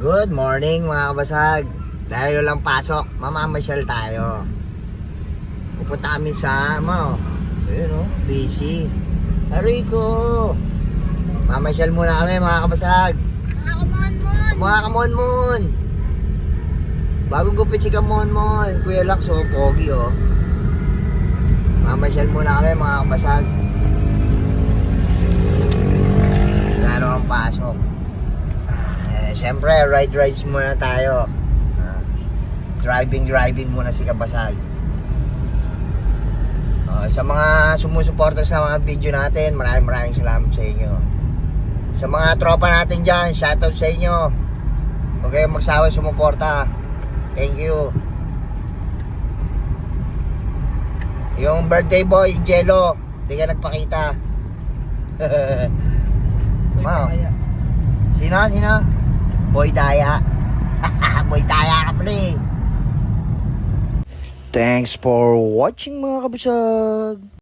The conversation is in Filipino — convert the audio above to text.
Good morning mga kabasag. Dahil walang pasok, mamamasyal tayo. Pupunta kami sa busy. Arico. Mamasyal muna kami mga kabasag. Mga kamonmon. Bagong gupit si kamonmon. Kuya Lakso, pogi oh. Mamasyal muna kami mga kabasag. Wala namang pasok. Siyempre, rides muna tayo. Driving muna si Kabasag. Sa mga sumusuporta sa mga video natin, maraming salamat sa inyo. Sa mga tropa natin dyan, shoutout sa inyo. Huwag kayong magsawa sumuporta. Thank you. Yung birthday boy, Jello, hindi ka nagpakita. Wow. Sino? Boy Daya. Boy Daya ka pala eh. Thanks for watching mga kabasag.